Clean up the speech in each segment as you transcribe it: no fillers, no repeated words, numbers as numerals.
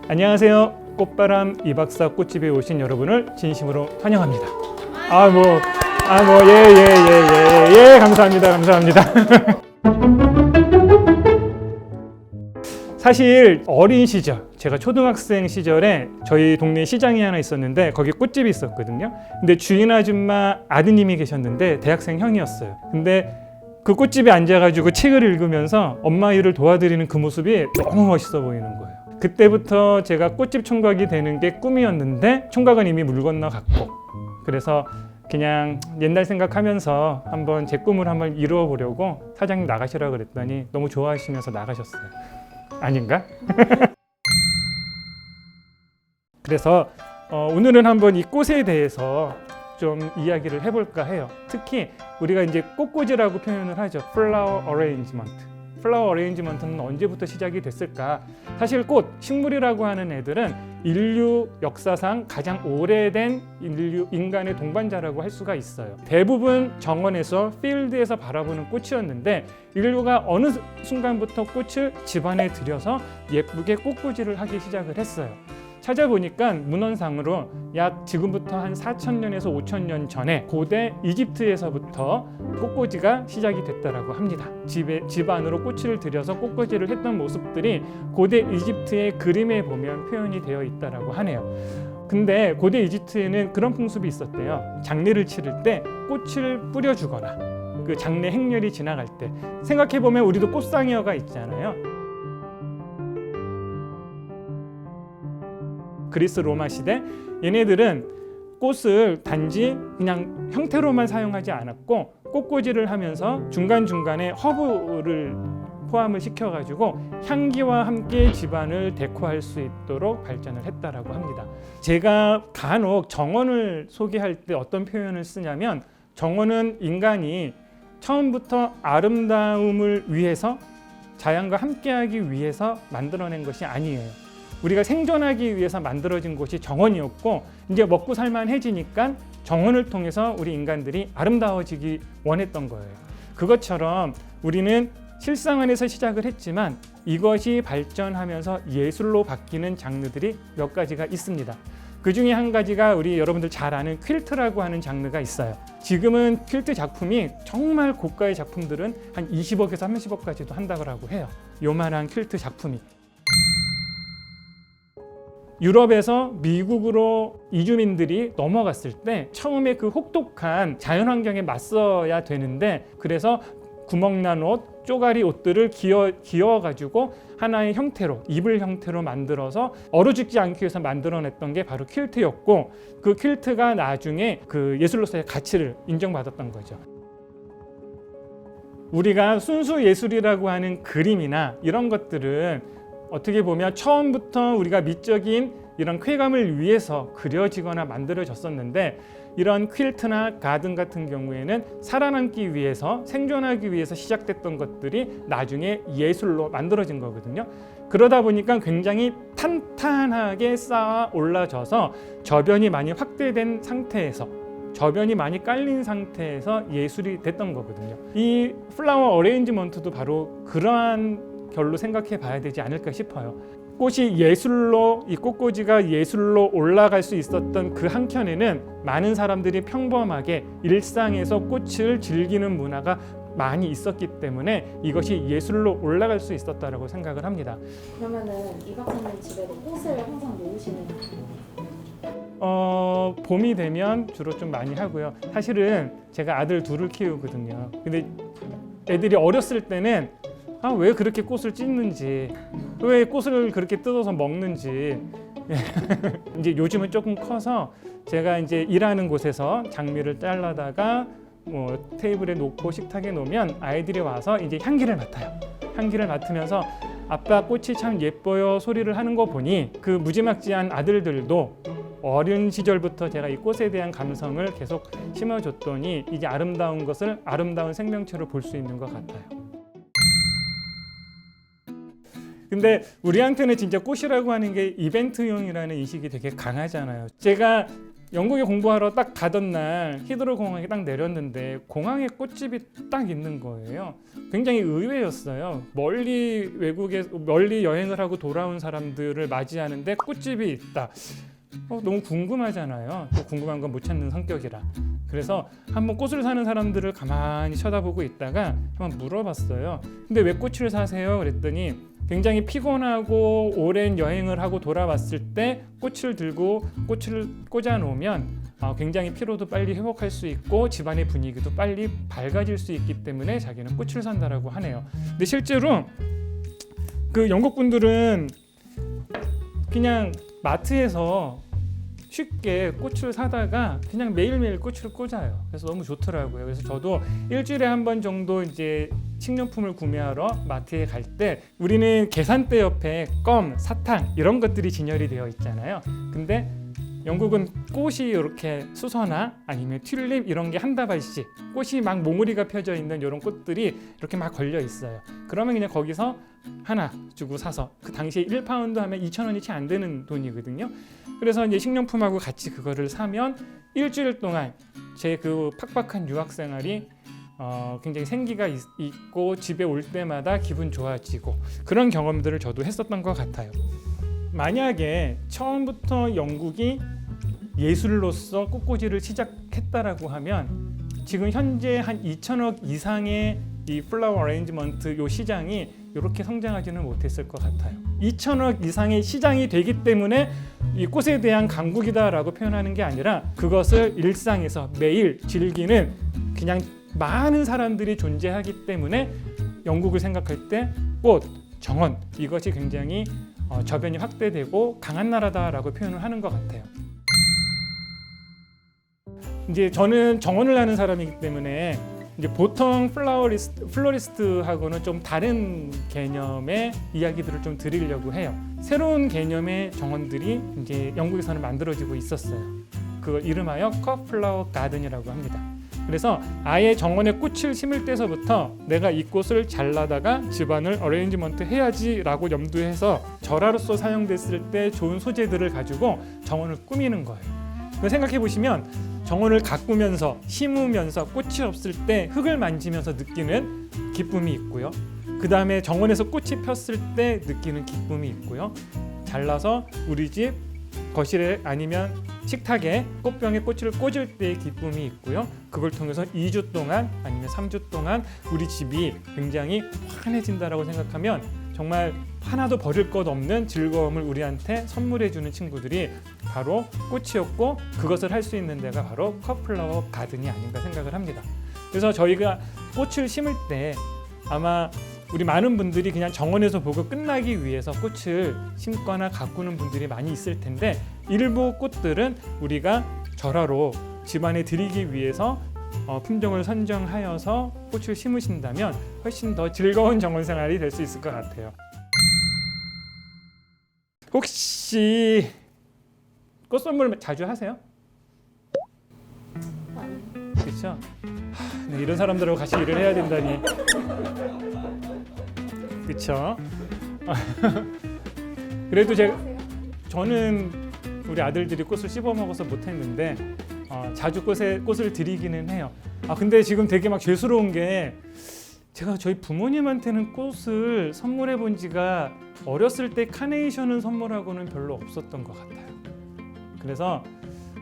안녕하세요. 꽃바람 이박사 꽃집에 오신 여러분을 진심으로 환영합니다. 감사합니다. 사실 어린 시절, 제가 초등학생 시절에 저희 동네 시장이 하나 있었는데 거기 꽃집이 있었거든요. 근데 주인 아줌마 아드님이 계셨는데 대학생 형이었어요. 근데 그 꽃집에 앉아가지고 책을 읽으면서 엄마 일을 도와드리는 그 모습이 너무 멋있어 보이는 거예요. 그때부터 제가 꽃집 총각이 되는 게 꿈이었는데 총각은 이미 물 건너갔고, 그래서 그냥 옛날 생각하면서 한번 제 꿈을 한번 이루어 보려고 사장님 나가시라고 그랬더니 너무 좋아하시면서 나가셨어요. 아닌가? 그래서 오늘은 한번 이 꽃에 대해서 좀 이야기를 해볼까 해요. 특히 우리가 이제 꽃꽂이라고 표현을 하죠. 플라워 어레인지먼트. 플라워 어레인지먼트는 언제부터 시작이 됐을까? 사실 꽃, 식물이라고 하는 애들은 인류 역사상 가장 오래된 인간의 동반자라고 할 수가 있어요. 대부분 정원에서, 필드에서 바라보는 꽃이었는데 인류가 어느 순간부터 꽃을 집안에 들여서 예쁘게 꽃꽂이를 하기 시작을 했어요. 찾아보니까 문헌상으로 약 지금부터 한 4,000년에서 5,000년 전에 고대 이집트에서부터 꽃꽂이가 시작이 됐다고 합니다. 집 안으로 꽃을 들여서 꽃꽂이를 했던 모습들이 고대 이집트의 그림에 보면 표현이 되어 있다고 하네요. 근데 고대 이집트에는 그런 풍습이 있었대요. 장례를 치를 때 꽃을 뿌려주거나 그 장례 행렬이 지나갈 때, 생각해보면 우리도 꽃상여가 있잖아요. 그리스 로마 시대, 얘네들은 꽃을 단지 그냥 형태로만 사용하지 않았고 꽃꽂이를 하면서 중간중간에 허브를 포함을 시켜가지고 향기와 함께 집안을 데코할 수 있도록 발전을 했다라고 합니다. 제가 간혹 정원을 소개할 때 어떤 표현을 쓰냐면, 정원은 인간이 처음부터 아름다움을 위해서, 자연과 함께하기 위해서 만들어낸 것이 아니에요. 우리가 생존하기 위해서 만들어진 곳이 정원이었고, 이제 먹고 살만해지니까 정원을 통해서 우리 인간들이 아름다워지기 원했던 거예요. 그것처럼 우리는 실생활에서 시작을 했지만 이것이 발전하면서 예술로 바뀌는 장르들이 몇 가지가 있습니다. 그 중에 한 가지가 우리 여러분들 잘 아는 퀼트라고 하는 장르가 있어요. 지금은 퀼트 작품이 정말 고가의 작품들은 한 20억에서 30억까지도 한다고 해요. 요만한 퀼트 작품이. 유럽에서 미국으로 이주민들이 넘어갔을 때 처음에 그 혹독한 자연환경에 맞서야 되는데, 그래서 구멍난 옷, 쪼가리 옷들을 기어가지고 하나의 형태로, 이불 형태로 만들어서 얼어 죽지 않기 위해서 만들어냈던 게 바로 퀼트였고, 그 퀼트가 나중에 그 예술로서의 가치를 인정받았던 거죠. 우리가 순수 예술이라고 하는 그림이나 이런 것들은 어떻게 보면 처음부터 우리가 미적인 이런 쾌감을 위해서 그려지거나 만들어졌었는데, 이런 퀼트나 가든 같은 경우에는 살아남기 위해서, 생존하기 위해서 시작됐던 것들이 나중에 예술로 만들어진 거거든요. 그러다 보니까 굉장히 탄탄하게 쌓아 올라져서 저변이 많이 확대된 상태에서, 저변이 많이 깔린 상태에서 예술이 됐던 거거든요. 이 플라워 어레인지먼트도 바로 그러한 결로 생각해 봐야 되지 않을까 싶어요. 꽃이 예술로, 이 꽃꽂이가 예술로 올라갈 수 있었던 그 한켠에는 많은 사람들이 평범하게 일상에서 꽃을 즐기는 문화가 많이 있었기 때문에 이것이 예술로 올라갈 수 있었다라고 생각을 합니다. 그러면은 이 박사님 집에도 꽃을 항상 놓으시는 거예요? 봄이 되면 주로 좀 많이 하고요. 사실은 제가 아들 둘을 키우거든요. 근데 애들이 어렸을 때는 왜 그렇게 꽃을 찢는지, 왜 꽃을 그렇게 뜯어서 먹는지. 이제 요즘은 조금 커서 제가 이제 일하는 곳에서 장미를 잘라다가 테이블에 놓고 식탁에 놓으면 아이들이 와서 이제 향기를 맡아요. 향기를 맡으면서 아빠 꽃이 참 예뻐요 소리를 하는 거 보니, 그 무지막지한 아들들도 어린 시절부터 제가 이 꽃에 대한 감성을 계속 심어줬더니 이게 아름다운 것을 아름다운 생명체로 볼 수 있는 것 같아요. 근데 우리한테는 진짜 꽃이라고 하는 게 이벤트용이라는 인식이 되게 강하잖아요. 제가 영국에 공부하러 딱 가던 날 히드로 공항에 딱 내렸는데 공항에 꽃집이 딱 있는 거예요. 굉장히 의외였어요. 멀리 여행을 하고 돌아온 사람들을 맞이하는데 꽃집이 있다. 너무 궁금하잖아요. 또 궁금한 건 못 찾는 성격이라. 그래서 한번 꽃을 사는 사람들을 가만히 쳐다보고 있다가 한번 물어봤어요. 근데 왜 꽃을 사세요? 그랬더니 굉장히 피곤하고 오랜 여행을 하고 돌아왔을 때 꽃을 들고 꽃을 꽂아 놓으면 굉장히 피로도 빨리 회복할 수 있고 집안의 분위기도 빨리 밝아질 수 있기 때문에 자기는 꽃을 산다라고 하네요. 근데 실제로 그 영국 분들은 그냥 마트에서 쉽게 꽃을 사다가 그냥 매일매일 꽃을 꽂아요. 그래서 너무 좋더라고요. 그래서 저도 일주일에 한 번 정도 이제 식료품을 구매하러 마트에 갈 때 우리는 계산대 옆에 껌, 사탕 이런 것들이 진열이 되어 있잖아요. 근데 영국은 꽃이 이렇게 수서나 아니면 튤립 이런 게 한 다발씩 꽃이 막 몽우리가 펴져 있는 이런 꽃들이 이렇게 막 걸려 있어요. 그러면 그냥 거기서 하나 주고 사서 그 당시에 1파운드 하면 2,000원이 채 안 되는 돈이거든요. 그래서 이제 식료품하고 같이 그거를 사면 일주일 동안 제 그 팍팍한 유학 생활이 굉장히 생기가 있고 집에 올 때마다 기분 좋아지고 그런 경험들을 저도 했었던 것 같아요. 만약에 처음부터 영국이 예술로서 꽃꽂이를 시작했다라고 하면 지금 현재 한 2천억 이상의 이 플라워 어레인지먼트 요 시장이 이렇게 성장하지는 못했을 것 같아요. 2천억 이상의 시장이 되기 때문에 이 꽃에 대한 강국이다라고 표현하는 게 아니라 그것을 일상에서 매일 즐기는 그냥 많은 사람들이 존재하기 때문에 영국을 생각할 때 꽃, 정원 이것이 굉장히 저변이 확대되고 강한 나라다라고 표현을 하는 것 같아요. 이제 저는 정원을 하는 사람이기 때문에 이제 보통 플로리스트하고는 좀 다른 개념의 이야기들을 좀 드리려고 해요. 새로운 개념의 정원들이 이제 영국에서는 만들어지고 있었어요. 그걸 이름하여 컷 플라워 가든이라고 합니다. 그래서 아예 정원에 꽃을 심을 때서부터 내가 이 꽃을 잘라다가 집안을 어레인지먼트 해야지라고 염두해서 절화로서 사용됐을 때 좋은 소재들을 가지고 정원을 꾸미는 거예요. 생각해 보시면 정원을 가꾸면서 심으면서 꽃이 없을 때 흙을 만지면서 느끼는 기쁨이 있고요. 그 다음에 정원에서 꽃이 폈을 때 느끼는 기쁨이 있고요. 잘라서 우리 집 거실에 아니면 식탁에 꽃병에 꽃을 꽂을 때의 기쁨이 있고요. 그걸 통해서 2주 동안 아니면 3주 동안 우리 집이 굉장히 환해진다라고 생각하면 정말 하나도 버릴 것 없는 즐거움을 우리한테 선물해 주는 친구들이 바로 꽃이었고 그것을 할 수 있는 데가 바로 컷플라워 가든이 아닌가 생각을 합니다. 그래서 저희가 꽃을 심을 때 아마 우리 많은 분들이 그냥 정원에서 보고 끝나기 위해서 꽃을 심거나 가꾸는 분들이 많이 있을 텐데 일부 꽃들은 우리가 절화로 집안에 드리기 위해서 품종을 선정하여서 꽃을 심으신다면 훨씬 더 즐거운 정원 생활이 될 수 있을 것 같아요. 혹시 꽃 선물 자주 하세요? 그렇죠? 네, 이런 사람들하고 같이 일을 해야 된다니. 그렇죠? 그래도 저는 우리 아들들이 꽃을 씹어 먹어서 못했는데 자주 꽃을 드리기는 해요. 근데 지금 되게 막 죄스러운 게 제가 저희 부모님한테는 꽃을 선물해 본 지가 어렸을 때 카네이션을 선물하고는 별로 없었던 것 같아요. 그래서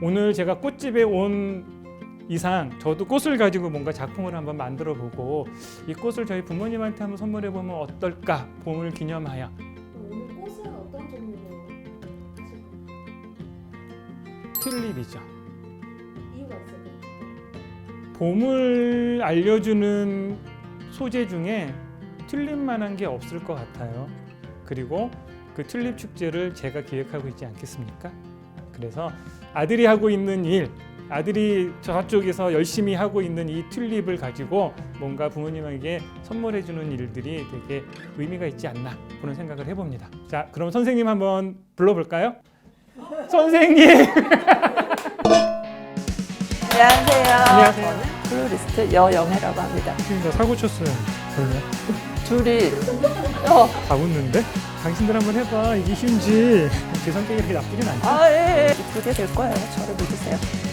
오늘 제가 꽃집에 온 이상 저도 꽃을 가지고 뭔가 작품을 한번 만들어 보고 이 꽃을 저희 부모님한테 한번 선물해 보면 어떨까, 봄을 기념하여. 오늘 꽃은 어떤 종류로 하실까요? 튤립이죠. 이유가 있을까요? 봄을 알려주는 소재 중에 튤립만한 게 없을 것 같아요. 그리고 그 튤립 축제를 제가 기획하고 있지 않겠습니까? 그래서 아들이 하고 있는 일, 아들이 저쪽에서 열심히 하고 있는 이 튤립을 가지고 뭔가 부모님에게 선물해 주는 일들이 되게 의미가 있지 않나 그런 생각을 해봅니다. 자, 그럼 선생님 한번 불러볼까요? 선생님! 안녕하세요. 안녕하세요. 저는 플로리스트 여영애라고 합니다. 지금 나 사고 쳤어요. 별로야? 둘이 다 웃는데? 당신들 한번 해봐. 이게 쉬운지. 제 성격이 그렇게 나쁘진 않죠? 아, 예, 예. 그게 될 거예요. 저를 믿으세요.